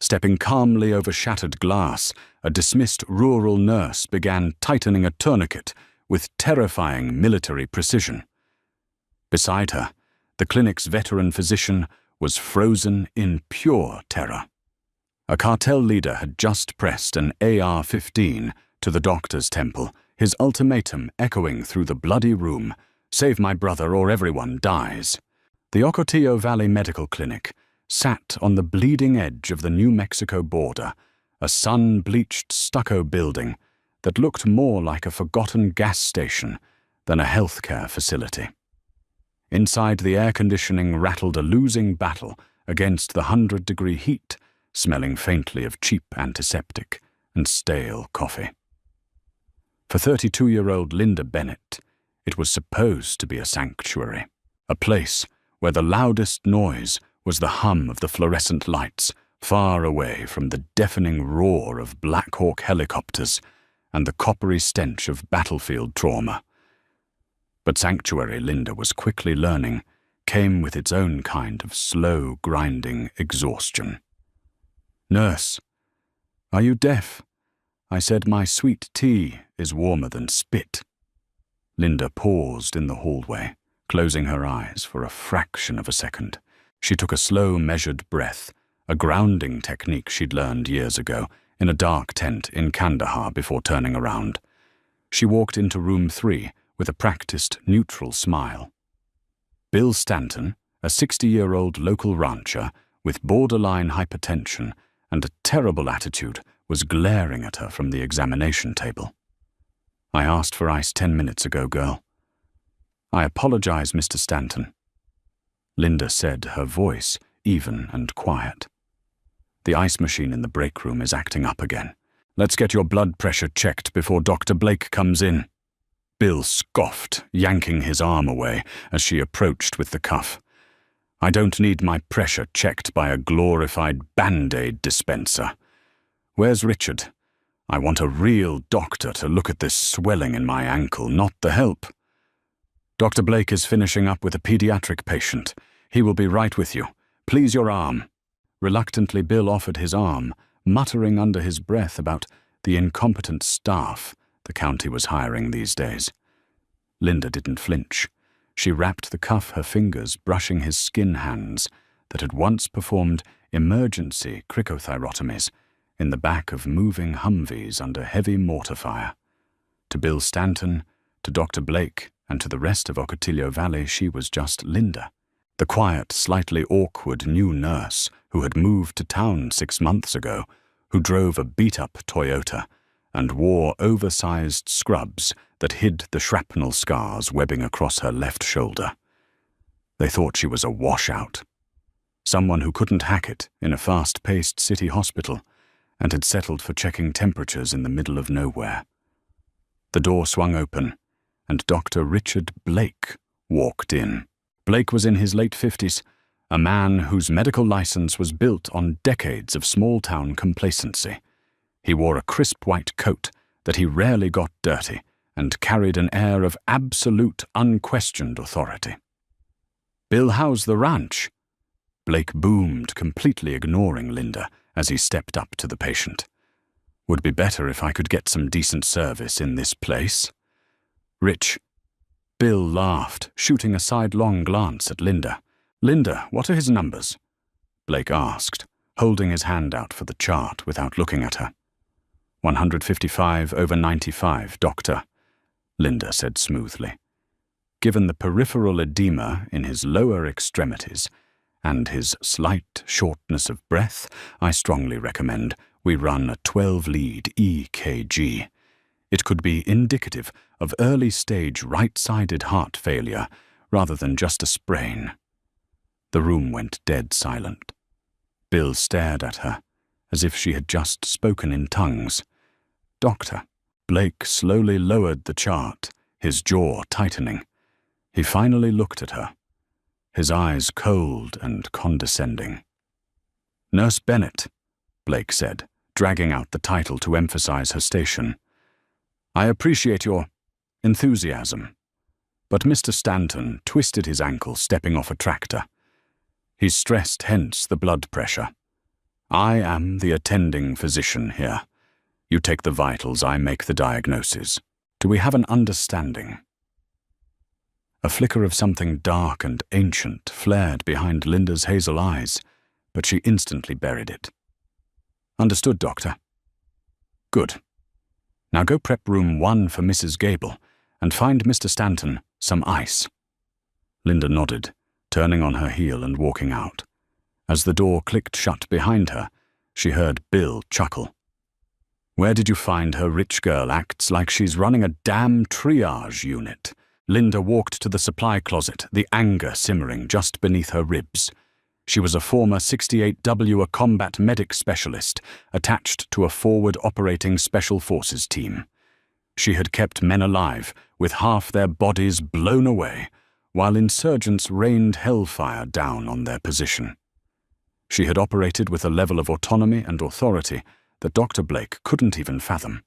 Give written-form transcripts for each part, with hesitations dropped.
Stepping calmly over shattered glass, a dismissed rural nurse began tightening a tourniquet with terrifying military precision. Beside her, the clinic's veteran physician was frozen in pure terror. A cartel leader had just pressed an AR-15 to the doctor's temple, his ultimatum echoing through the bloody room, "Save my brother or everyone dies." The Ocotillo Valley Medical Clinic sat on the bleeding edge of the New Mexico border, a sun-bleached stucco building that looked more like a forgotten gas station than a healthcare facility. Inside, the air conditioning rattled a losing battle against the 100-degree heat, smelling faintly of cheap antiseptic and stale coffee. For 32-year-old Linda Bennett, it was supposed to be a sanctuary, a place where the loudest noise was the hum of the fluorescent lights, far away from the deafening roar of Black Hawk helicopters and the coppery stench of battlefield trauma. But sanctuary, Linda was quickly learning, came with its own kind of slow, grinding exhaustion. "Nurse, are you deaf? I said my sweet tea is warmer than spit." Linda paused in the hallway, closing her eyes for a fraction of a second. She took a slow, measured breath, a grounding technique she'd learned years ago in a dark tent in Kandahar before turning around. She walked into room 3 with a practiced, neutral smile. Bill Stanton, a 60-year-old local rancher with borderline hypertension and a terrible attitude, was glaring at her from the examination table. "I asked for ice 10 minutes ago, girl." "I apologize, Mr. Stanton," Linda said, her voice even and quiet. "The ice machine in the break room is acting up again. Let's get your blood pressure checked before Dr. Blake comes in." Bill scoffed, yanking his arm away as she approached with the cuff. "I don't need my pressure checked by a glorified Band-Aid dispenser. Where's Richard? I want a real doctor to look at this swelling in my ankle, not the help." "Dr. Blake is finishing up with a pediatric patient. He will be right with you. Please, your arm." Reluctantly, Bill offered his arm, muttering under his breath about the incompetent staff the county was hiring these days. Linda didn't flinch. She wrapped the cuff her fingers, brushing his skin hands that had once performed emergency cricothyrotomies in the back of moving Humvees under heavy mortar fire. To Bill Stanton, to Dr. Blake, and to the rest of Ocotillo Valley, she was just Linda, the quiet, slightly awkward new nurse who had moved to town 6 months ago, who drove a beat-up Toyota and wore oversized scrubs that hid the shrapnel scars webbing across her left shoulder. They thought she was a washout, someone who couldn't hack it in a fast-paced city hospital and had settled for checking temperatures in the middle of nowhere. The door swung open, and Dr. Richard Blake walked in. Blake was in his late 50s, a man whose medical license was built on decades of small-town complacency. He wore a crisp white coat that he rarely got dirty and carried an air of absolute, unquestioned authority. "Bill, how's the ranch?" Blake boomed, completely ignoring Linda as he stepped up to the patient. "Would be better if I could get some decent service in this place." "Rich." Bill laughed, shooting a sidelong glance at Linda. "Linda, what are his numbers?" Blake asked, holding his hand out for the chart without looking at her. 155/95, doctor," Linda said smoothly. Given the peripheral edema in his lower extremities and his slight shortness of breath, I strongly recommend we run a 12-lead EKG. It could be indicative of early-stage right-sided heart failure rather than just a sprain. The room went dead silent. Bill stared at her, as if she had just spoken in tongues. "Doctor." Blake slowly lowered the chart, his jaw tightening. He finally looked at her, his eyes cold and condescending. "Nurse Bennett," Blake said, dragging out the title to emphasize her station. "I appreciate your enthusiasm." But Mr. Stanton twisted his ankle stepping off a tractor. "He's stressed, hence the blood pressure. I am the attending physician here. You take the vitals, I make the diagnosis. Do we have an understanding?" A flicker of something dark and ancient flared behind Linda's hazel eyes, but she instantly buried it. "Understood, Doctor." "Good. Now go prep room 1 for Mrs. Gable, and find Mr. Stanton some ice." Linda nodded, turning on her heel and walking out. As the door clicked shut behind her, she heard Bill chuckle. "Where did you find her rich girl acts like she's running a damn triage unit?" Linda walked to the supply closet, the anger simmering just beneath her ribs. She was a former 68W, a combat medic specialist, attached to a forward operating special forces team. She had kept men alive, with half their bodies blown away, while insurgents rained hellfire down on their position. She had operated with a level of autonomy and authority that Dr. Blake couldn't even fathom.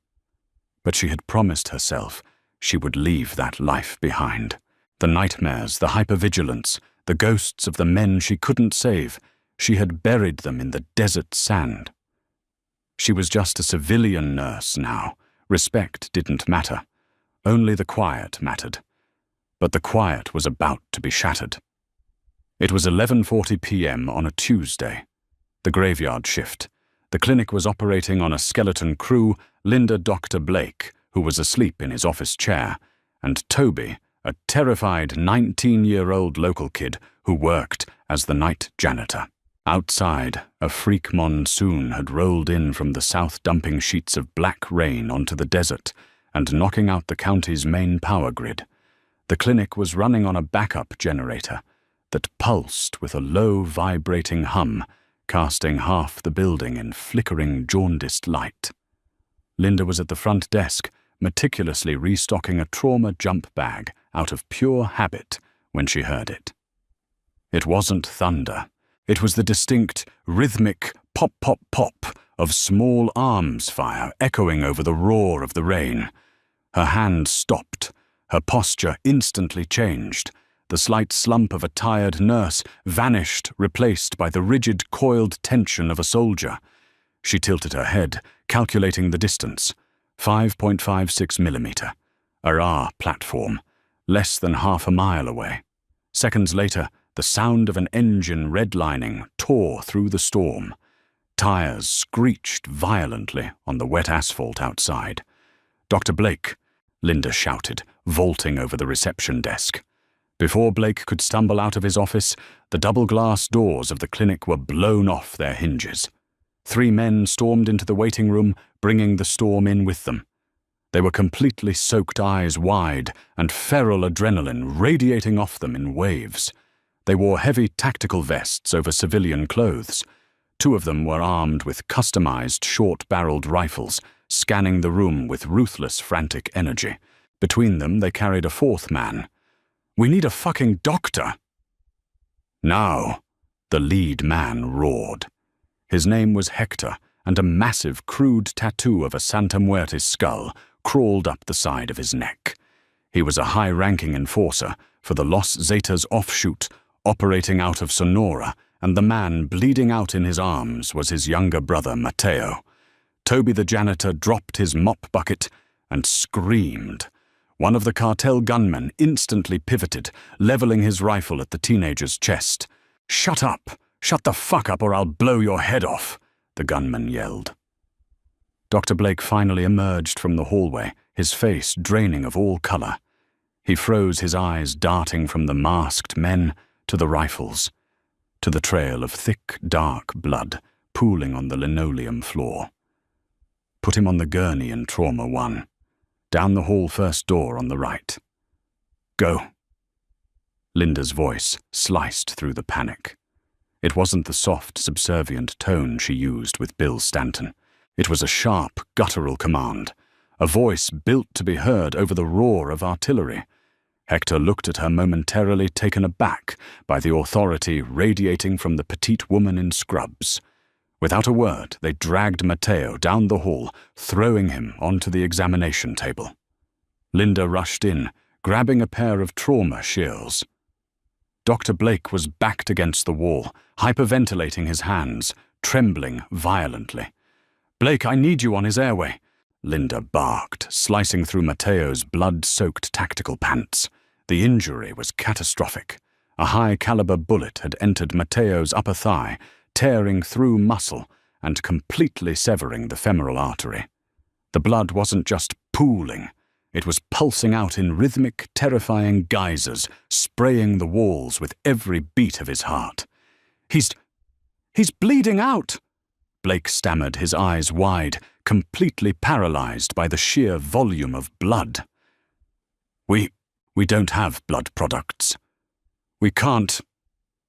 But she had promised herself she would leave that life behind. The nightmares, the hypervigilance, the ghosts of the men she couldn't save, she had buried them in the desert sand. She was just a civilian nurse now. Respect didn't matter. Only the quiet mattered. But the quiet was about to be shattered. It was 11:40 p.m. on a Tuesday. The graveyard shift. The clinic was operating on a skeleton crew, Linda Dr. Blake, who was asleep in his office chair, and Toby, a terrified 19-year-old local kid who worked as the night janitor. Outside, a freak monsoon had rolled in from the south, dumping sheets of black rain onto the desert and knocking out the county's main power grid. The clinic was running on a backup generator that pulsed with a low, vibrating hum, casting half the building in flickering, jaundiced light. Linda was at the front desk, meticulously restocking a trauma jump bag out of pure habit when she heard it. It wasn't thunder. It was the distinct, rhythmic pop-pop-pop of small arms fire echoing over the roar of the rain. Her hand stopped. Her posture instantly changed. The slight slump of a tired nurse vanished, replaced by the rigid, coiled tension of a soldier. She tilted her head, calculating the distance. 5.56 millimeter. A RA platform. Less than half a mile away. Seconds later, the sound of an engine redlining tore through the storm. Tires screeched violently on the wet asphalt outside. "Dr. Blake," Linda shouted, vaulting over the reception desk. Before Blake could stumble out of his office, the double-glass doors of the clinic were blown off their hinges. 3 men stormed into the waiting room, bringing the storm in with them. They were completely soaked, eyes wide, and feral adrenaline radiating off them in waves. They wore heavy tactical vests over civilian clothes. 2 of them were armed with customized short-barreled rifles, scanning the room with ruthless, frantic energy. Between them, they carried a 4th man. "We need a fucking doctor!" "Now!" the lead man roared. His name was Hector, and a massive, crude tattoo of a Santa Muerte skull crawled up the side of his neck. He was a high-ranking enforcer for the Los Zetas offshoot, operating out of Sonora, and the man bleeding out in his arms was his younger brother, Mateo. Toby the janitor dropped his mop bucket and screamed. One of the cartel gunmen instantly pivoted, leveling his rifle at the teenager's chest. "Shut up! Shut the fuck up or I'll blow your head off!" the gunman yelled. Dr. Blake finally emerged from the hallway, his face draining of all color. He froze, his eyes darting from the masked men to the rifles, to the trail of thick, dark blood pooling on the linoleum floor. "Put him on the gurney in Trauma 1. Down the hall, first door on the right. Go." Linda's voice sliced through the panic. It wasn't the soft, subservient tone she used with Bill Stanton. It was a sharp, guttural command, a voice built to be heard over the roar of artillery. Hector looked at her momentarily, taken aback by the authority radiating from the petite woman in scrubs. Without a word, they dragged Mateo down the hall, throwing him onto the examination table. Linda rushed in, grabbing a pair of trauma shields. Dr. Blake was backed against the wall, hyperventilating his hands, trembling violently. "Blake, I need you on his airway," Linda barked, slicing through Matteo's blood-soaked tactical pants. The injury was catastrophic. A high-caliber bullet had entered Matteo's upper thigh, tearing through muscle and completely severing the femoral artery. The blood wasn't just pooling, it was pulsing out in rhythmic, terrifying geysers, spraying the walls with every beat of his heart. He's bleeding out!" Blake stammered, his eyes wide, completely paralyzed by the sheer volume of blood. We don't have blood products. We can't."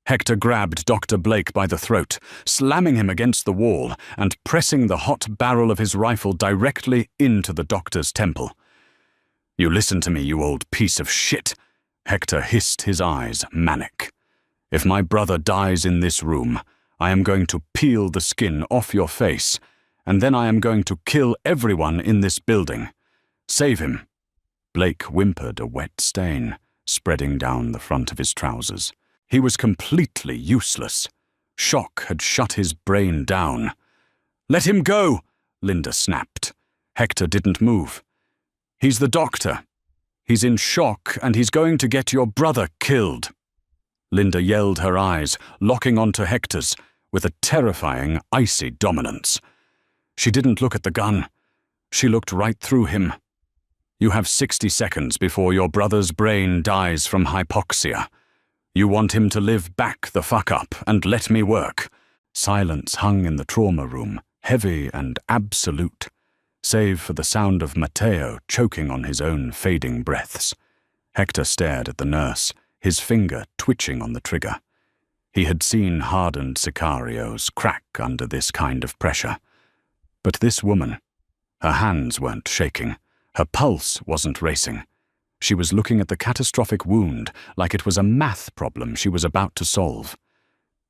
Hector grabbed Dr. Blake by the throat, slamming him against the wall and pressing the hot barrel of his rifle directly into the doctor's temple. "You listen to me, you old piece of shit," Hector hissed, his eyes manic. "If my brother dies in this room, I am going to peel the skin off your face, and then I am going to kill everyone in this building. Save him." Blake whimpered, a wet stain spreading down the front of his trousers. He was completely useless. Shock had shut his brain down. "Let him go," Linda snapped. Hector didn't move. "He's the doctor. He's in shock and he's going to get your brother killed." Linda yelled, her eyes locking onto Hector's with a terrifying, icy dominance. She didn't look at the gun. She looked right through him. "You have 60 seconds before your brother's brain dies from hypoxia. You want him to live back the fuck up and let me work." Silence hung in the trauma room, heavy and absolute, save for the sound of Matteo choking on his own fading breaths. Hector stared at the nurse, his finger twitching on the trigger. He had seen hardened sicarios crack under this kind of pressure. But this woman, her hands weren't shaking, her pulse wasn't racing. She was looking at the catastrophic wound like it was a math problem she was about to solve.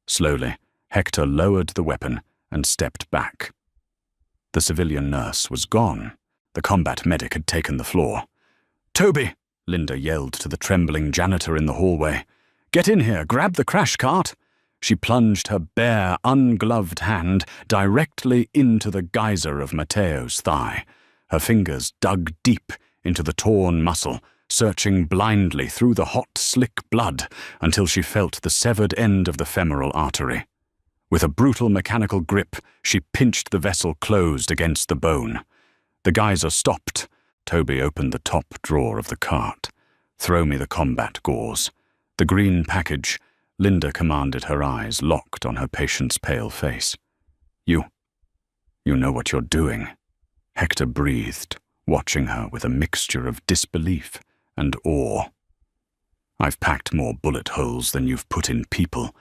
Slowly, Hector lowered the weapon and stepped back. The civilian nurse was gone. The combat medic had taken the floor. "Toby!" Linda yelled to the trembling janitor in the hallway. "Get in here, grab the crash cart!" She plunged her bare, ungloved hand directly into the geyser of Matteo's thigh. Her fingers dug deep into the torn muscle, searching blindly through the hot, slick blood until she felt the severed end of the femoral artery. With a brutal mechanical grip, she pinched the vessel closed against the bone. The geyser stopped. Toby opened the top drawer of the cart. "Throw me the combat gauze." The green package, Linda commanded, her eyes locked on her patient's pale face. You know what you're doing," Hector breathed, watching her with a mixture of disbelief and awe. "I've packed more bullet holes than you've put in people.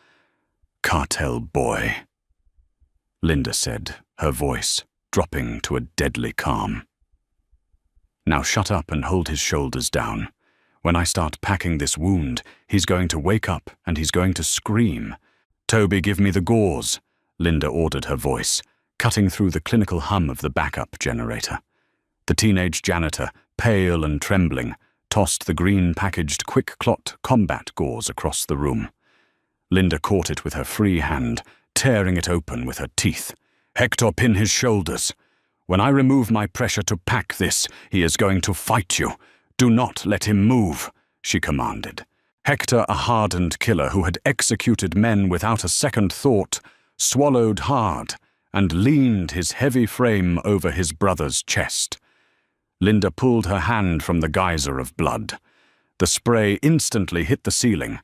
Cartel boy," Linda said, her voice dropping to a deadly calm. "Now shut up and hold his shoulders down. When I start packing this wound, he's going to wake up and he's going to scream. Toby, give me the gauze," Linda ordered, her voice cutting through the clinical hum of the backup generator. The teenage janitor, pale and trembling, tossed the green-packaged quick-clot combat gauze across the room. Linda caught it with her free hand, tearing it open with her teeth. "Hector, pin his shoulders. When I remove my pressure to pack this, he is going to fight you. Do not let him move," she commanded. Hector, a hardened killer who had executed men without a second thought, swallowed hard and leaned his heavy frame over his brother's chest. Linda pulled her hand from the geyser of blood. The spray instantly hit the ceiling.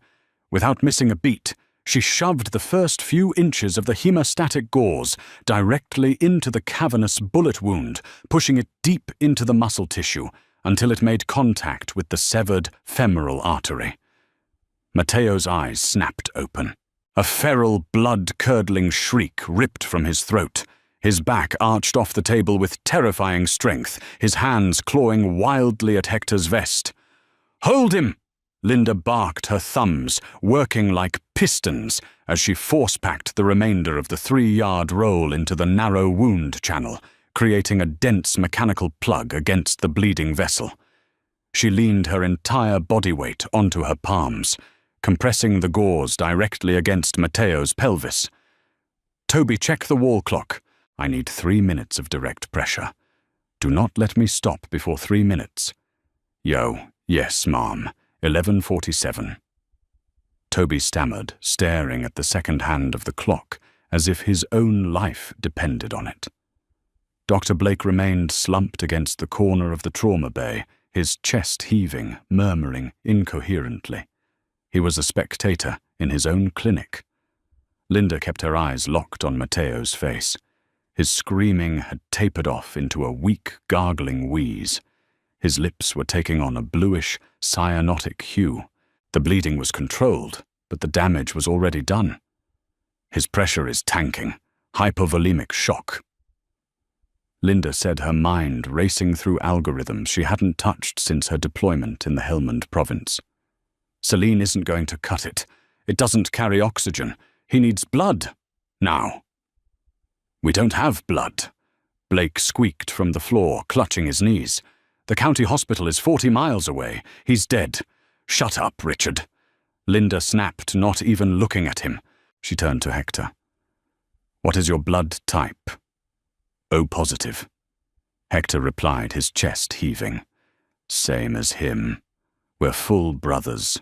Without missing a beat, she shoved the first few inches of the hemostatic gauze directly into the cavernous bullet wound, pushing it deep into the muscle tissue until it made contact with the severed femoral artery. Matteo's eyes snapped open. A feral, blood-curdling shriek ripped from his throat. His back arched off the table with terrifying strength, his hands clawing wildly at Hector's vest. "Hold him!" Linda barked, her thumbs working like pistons as she force-packed the remainder of the 3-yard roll into the narrow wound channel, creating a dense mechanical plug against the bleeding vessel. She leaned her entire body weight onto her palms, compressing the gauze directly against Matteo's pelvis. Toby, check the wall clock. I need 3 minutes of direct pressure. Do not let me stop before 3 minutes. Yo, yes, ma'am. 11:47. Toby stammered, staring at the second hand of the clock, as if his own life depended on it. Dr. Blake remained slumped against the corner of the trauma bay, his chest heaving, murmuring incoherently. He was a spectator in his own clinic. Linda kept her eyes locked on Matteo's face. His screaming had tapered off into a weak, gargling wheeze. His lips were taking on a bluish, cyanotic hue. The bleeding was controlled, but the damage was already done. His pressure is tanking. Hypovolemic shock. Linda said, her mind racing through algorithms she hadn't touched since her deployment in the Helmand province. Celine isn't going to cut it. It doesn't carry oxygen. He needs blood. Now. We don't have blood. Blake squeaked from the floor, clutching his knees. The county hospital is 40 miles away. He's dead. Shut up, Richard. Linda snapped, not even looking at him. She turned to Hector. What is your blood type? O positive. Hector replied, his chest heaving. Same as him. We're full brothers.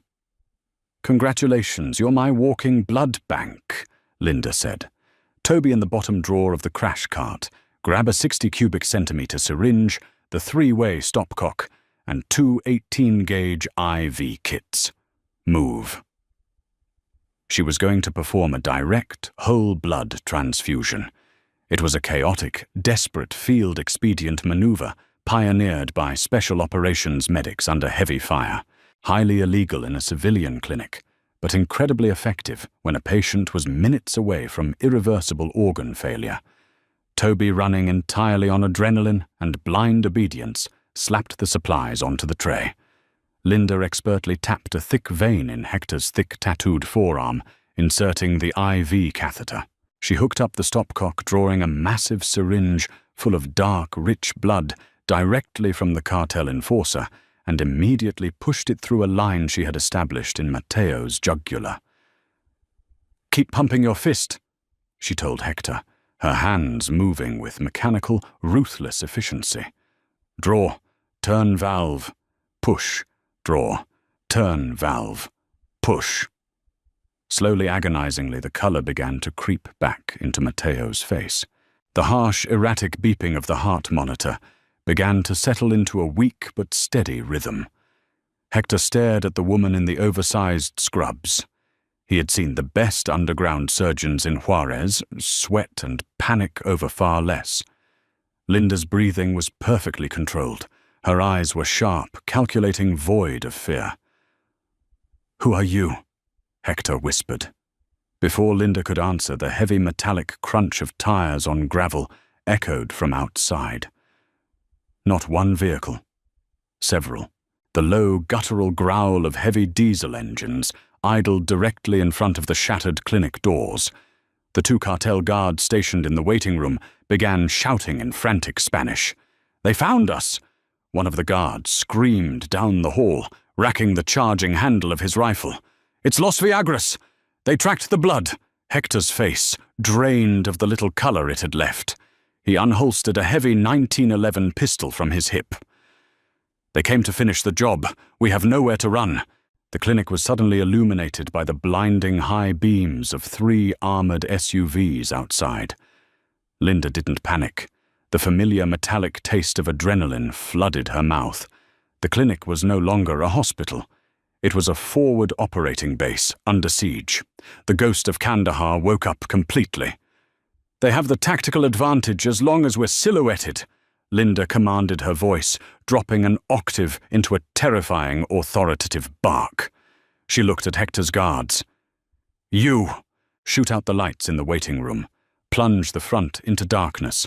Congratulations, you're my walking blood bank, Linda said. Toby in the bottom drawer of the crash cart. Grab a 60 cubic centimeter syringe, the 3-way stopcock, and 2 18-gauge IV kits. Move. She was going to perform a direct, whole blood transfusion. It was a chaotic, desperate field expedient maneuver pioneered by special operations medics under heavy fire. Highly illegal in a civilian clinic, but incredibly effective when a patient was minutes away from irreversible organ failure. Toby, running entirely on adrenaline and blind obedience, slapped the supplies onto the tray. Linda expertly tapped a thick vein in Hector's thick tattooed forearm, inserting the IV catheter. She hooked up the stopcock, drawing a massive syringe full of dark, rich blood directly from the cartel enforcer, and immediately pushed it through a line she had established in Matteo's jugular. Keep pumping your fist, she told Hector, her hands moving with mechanical, ruthless efficiency. Draw, turn valve, push, draw, turn valve, push. Slowly, agonizingly, the color began to creep back into Matteo's face. The harsh, erratic beeping of the heart monitor began to settle into a weak but steady rhythm. Hector stared at the woman in the oversized scrubs. He had seen the best underground surgeons in Juarez sweat and panic over far less. Linda's breathing was perfectly controlled. Her eyes were sharp, calculating, void of fear. "Who are you?" Hector whispered. Before Linda could answer, the heavy metallic crunch of tires on gravel echoed from outside. Not one vehicle. Several. The low, guttural growl of heavy diesel engines idled directly in front of the shattered clinic doors. The 2 cartel guards stationed in the waiting room began shouting in frantic Spanish. "They found us!" One of the guards screamed down the hall, racking the charging handle of his rifle. "It's Los Viagras! They tracked the blood!" Hector's face drained of the little color it had left. He unholstered a heavy 1911 pistol from his hip. "They came to finish the job. We have nowhere to run." The clinic was suddenly illuminated by the blinding high beams of 3 armored SUVs outside. Linda didn't panic. The familiar metallic taste of adrenaline flooded her mouth. The clinic was no longer a hospital. It was a forward operating base under siege. The ghost of Kandahar woke up completely. "They have the tactical advantage as long as we're silhouetted," Linda commanded, her voice dropping an octave into a terrifying, authoritative bark. She looked at Hector's guards. "You!" Shoot out the lights in the waiting room. Plunge the front into darkness.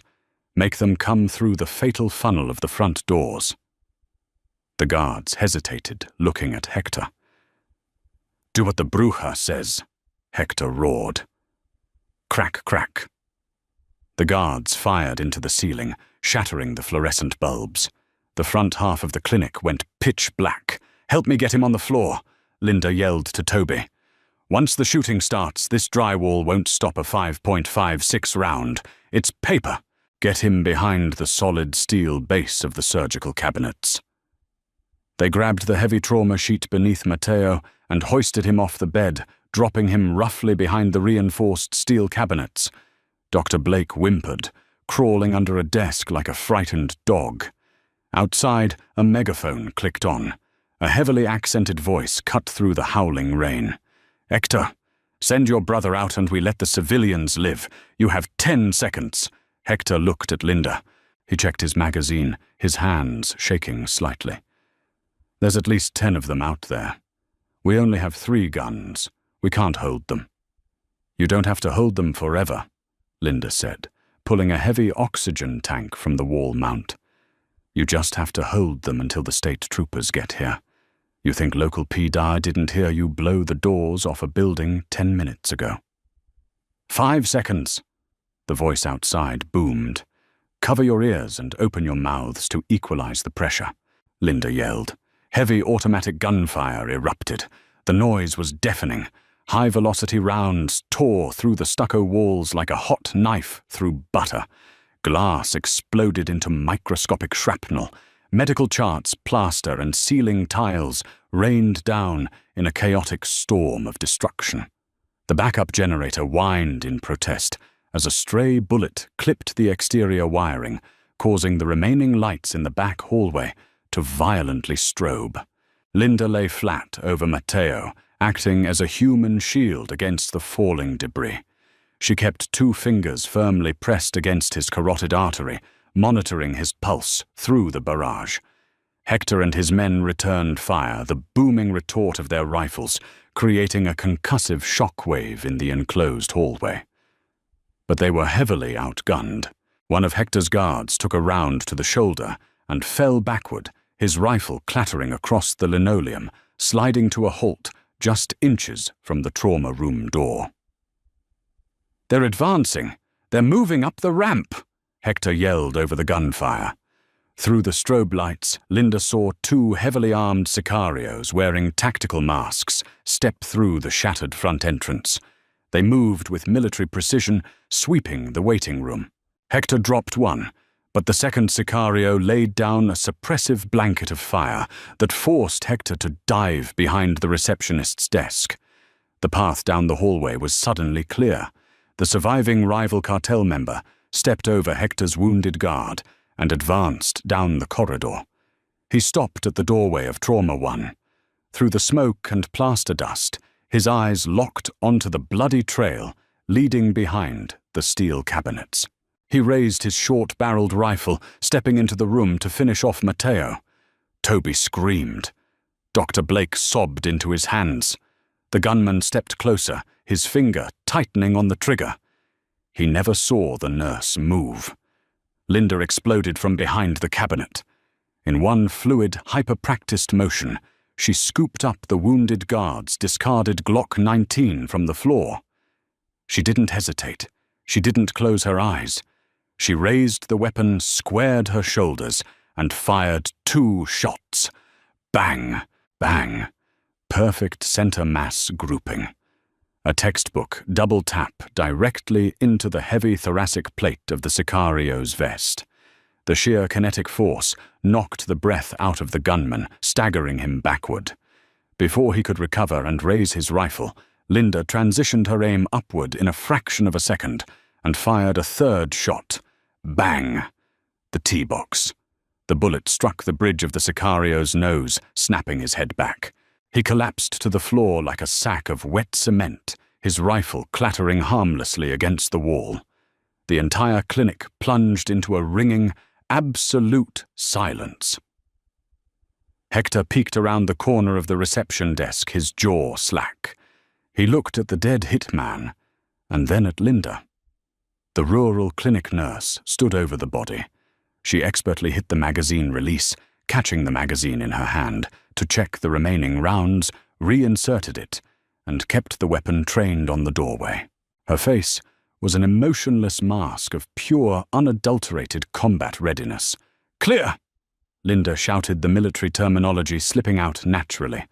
Make them come through the fatal funnel of the front doors. The guards hesitated, looking at Hector. "Do what the bruja says," Hector roared. Crack, crack. The guards fired into the ceiling, shattering the fluorescent bulbs. The front half of the clinic went pitch black. "Help me get him on the floor," Linda yelled to Toby. Once the shooting starts, this drywall won't stop a 5.56 round. It's paper. Get him behind the solid steel base of the surgical cabinets. They grabbed the heavy trauma sheet beneath Matteo and hoisted him off the bed, dropping him roughly behind the reinforced steel cabinets. Dr. Blake whimpered, crawling under a desk like a frightened dog. Outside, a megaphone clicked on. A heavily accented voice cut through the howling rain. "Hector, send your brother out and we let the civilians live. You have 10 seconds. Hector looked at Linda. He checked his magazine, his hands shaking slightly. "There's at least 10 of them out there. We only have 3 guns. We can't hold them." "You don't have to hold them forever," Linda said, pulling a heavy oxygen tank from the wall mount. "You just have to hold them until the state troopers get here. You think local PDI didn't hear you blow the doors off a building 10 minutes ago?" 5 seconds, the voice outside boomed. "Cover your ears and open your mouths to equalize the pressure," Linda yelled. Heavy automatic gunfire erupted. The noise was deafening. High-velocity rounds tore through the stucco walls like a hot knife through butter. Glass exploded into microscopic shrapnel. Medical charts, plaster, and ceiling tiles rained down in a chaotic storm of destruction. The backup generator whined in protest as a stray bullet clipped the exterior wiring, causing the remaining lights in the back hallway to violently strobe. Linda lay flat over Matteo, acting as a human shield against the falling debris. She kept 2 fingers firmly pressed against his carotid artery, monitoring his pulse through the barrage. Hector and his men returned fire, the booming retort of their rifles creating a concussive shockwave in the enclosed hallway. But they were heavily outgunned. One of Hector's guards took a round to the shoulder and fell backward, his rifle clattering across the linoleum, sliding to a halt just inches from the trauma room door. "They're advancing! They're moving up the ramp!" Hector yelled over the gunfire. Through the strobe lights, Linda saw 2 heavily armed sicarios wearing tactical masks step through the shattered front entrance. They moved with military precision, sweeping the waiting room. Hector dropped one, but the second sicario laid down a suppressive blanket of fire that forced Hector to dive behind the receptionist's desk. The path down the hallway was suddenly clear. The surviving rival cartel member stepped over Hector's wounded guard and advanced down the corridor. He stopped at the doorway of Trauma 1. Through the smoke and plaster dust, his eyes locked onto the bloody trail leading behind the steel cabinets. He raised his short-barreled rifle, stepping into the room to finish off Matteo. Toby screamed. Dr. Blake sobbed into his hands. The gunman stepped closer, his finger tightening on the trigger. He never saw the nurse move. Linda exploded from behind the cabinet. In one fluid, hyper-practiced motion, she scooped up the wounded guard's discarded Glock 19 from the floor. She didn't hesitate. She didn't close her eyes. She raised the weapon, squared her shoulders, and fired 2 shots. Bang, bang. Perfect center mass grouping. A textbook double tap directly into the heavy thoracic plate of the sicario's vest. The sheer kinetic force knocked the breath out of the gunman, staggering him backward. Before he could recover and raise his rifle, Linda transitioned her aim upward in a fraction of a second and fired a 3rd shot. Bang! The T-box. The bullet struck the bridge of the sicario's nose, snapping his head back. He collapsed to the floor like a sack of wet cement, his rifle clattering harmlessly against the wall. The entire clinic plunged into a ringing, absolute silence. Hector peeked around the corner of the reception desk, his jaw slack. He looked at the dead hitman, and then at Linda. The rural clinic nurse stood over the body. She expertly hit the magazine release, catching the magazine in her hand, to check the remaining rounds, reinserted it, and kept the weapon trained on the doorway. Her face was an emotionless mask of pure, unadulterated combat readiness. "Clear!" Linda shouted the military terminology slipping out naturally.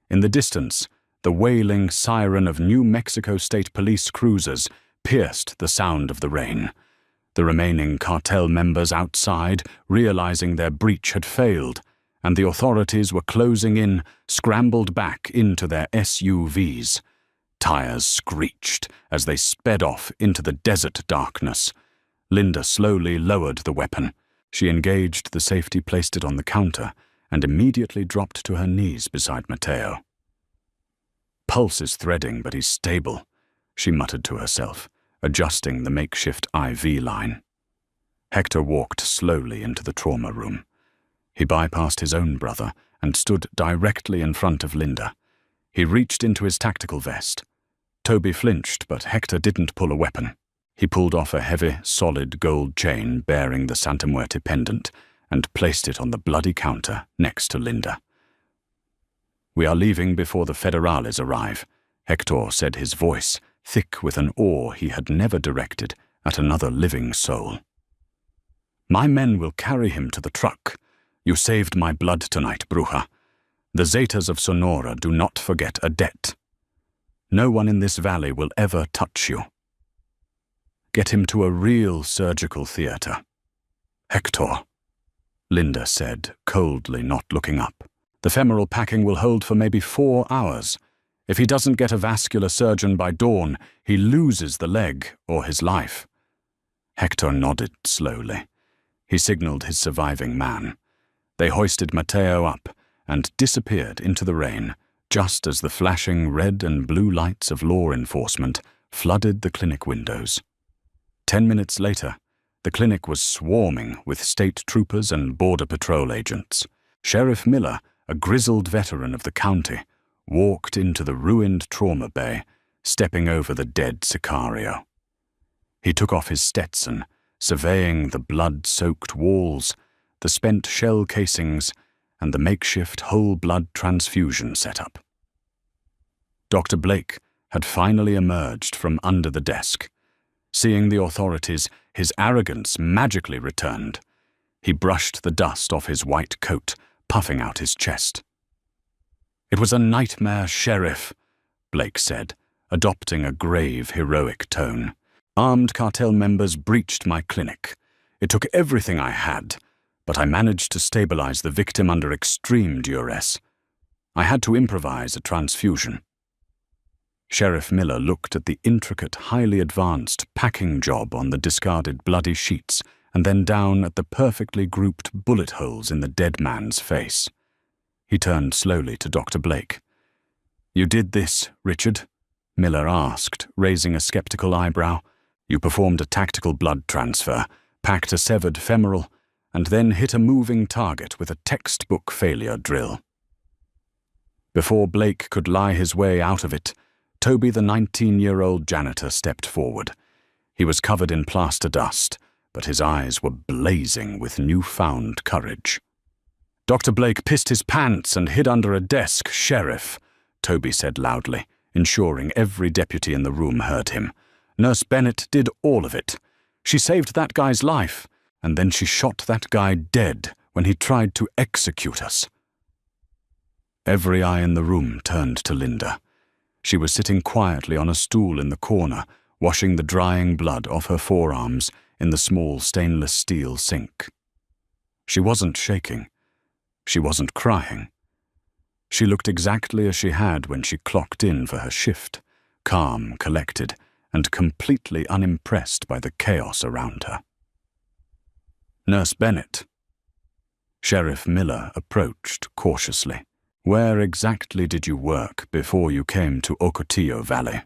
In the distance, The wailing siren of New Mexico State Police cruisers pierced the sound of the rain. The remaining cartel members outside, realizing their breach had failed, and the authorities were closing in, scrambled back into their SUVs. Tires screeched as they sped off into the desert darkness. Linda slowly lowered the weapon. She engaged the safety, placed it on the counter, and immediately dropped to her knees beside Matteo. "Pulse is threading, but he's stable," she muttered to herself, adjusting the makeshift IV line. Hector walked slowly into the trauma room. He bypassed his own brother and stood directly in front of Linda. He reached into his tactical vest. Toby flinched, but Hector didn't pull a weapon. He pulled off a heavy, solid gold chain bearing the Santa Muerte pendant and placed it on the bloody counter next to Linda. "We are leaving before the federales arrive," Hector said, his voice thick with an awe he had never directed at another living soul. "My men will carry him to the truck. You saved my blood tonight, Bruja. The Zetas of Sonora do not forget a debt. No one in this valley will ever touch you. Get him to a real surgical theater." "Hector," Linda said, coldly, not looking up. "The femoral packing will hold for maybe 4 hours. If he doesn't get a vascular surgeon by dawn, he loses the leg or his life." Hector nodded slowly. He signaled his surviving man. They hoisted Matteo up and disappeared into the rain, just as the flashing red and blue lights of law enforcement flooded the clinic windows. 10 minutes later, the clinic was swarming with state troopers and border patrol agents. Sheriff Miller, a grizzled veteran of the county, walked into the ruined trauma bay, stepping over the dead Sicario. He took off his Stetson, surveying the blood-soaked walls, the spent shell casings, and the makeshift whole-blood transfusion setup. Dr. Blake had finally emerged from under the desk. Seeing the authorities, his arrogance magically returned. He brushed the dust off his white coat, puffing out his chest. "It was a nightmare, Sheriff," Blake said, adopting a grave, heroic tone. "Armed cartel members breached my clinic. It took everything I had, but I managed to stabilize the victim under extreme duress. I had to improvise a transfusion." Sheriff Miller looked at the intricate, highly advanced packing job on the discarded bloody sheets and then down at the perfectly grouped bullet holes in the dead man's face. He turned slowly to Dr. Blake. "You did this, Richard?" Miller asked, raising a skeptical eyebrow. "You performed a tactical blood transfer, packed a severed femoral, and then hit a moving target with a textbook failure drill." Before Blake could lie his way out of it, Toby, the 19-year-old janitor, stepped forward. He was covered in plaster dust, but his eyes were blazing with newfound courage. "Dr. Blake pissed his pants and hid under a desk, Sheriff," Toby said loudly, ensuring every deputy in the room heard him. "Nurse Bennett did all of it. She saved that guy's life, and then she shot that guy dead when he tried to execute us." Every eye in the room turned to Linda. She was sitting quietly on a stool in the corner, washing the drying blood off her forearms in the small stainless steel sink. She wasn't shaking. She wasn't crying. She looked exactly as she had when she clocked in for her shift, calm, collected, and completely unimpressed by the chaos around her. "Nurse Bennett." Sheriff Miller approached cautiously. "Where exactly did you work before you came to Ocotillo Valley?"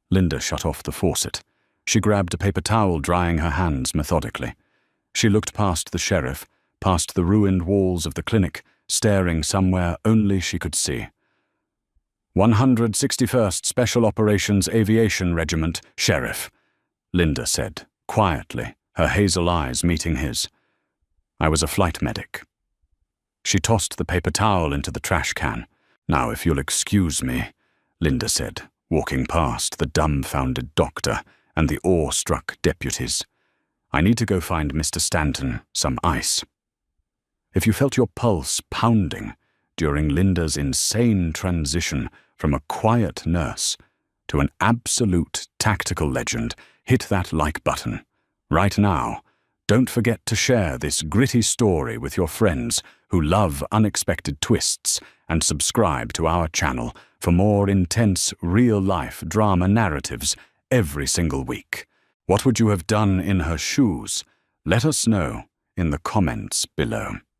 Linda shut off the faucet. She grabbed a paper towel, drying her hands methodically. She looked past the sheriff, past the ruined walls of the clinic, staring somewhere only she could see. 161st Special Operations Aviation Regiment, Sheriff," Linda said, quietly, her hazel eyes meeting his. "I was a flight medic." She tossed the paper towel into the trash can. "Now, if you'll excuse me," Linda said, walking past the dumbfounded doctor and the awe-struck deputies. "I need to go find Mr. Stanton some ice." If you felt your pulse pounding during Linda's insane transition From a quiet nurse to an absolute tactical legend, hit that like button. Right now, don't forget to share this gritty story with your friends who love unexpected twists, and subscribe to our channel for more intense real-life drama narratives every single week. What would you have done in her shoes? Let us know in the comments below.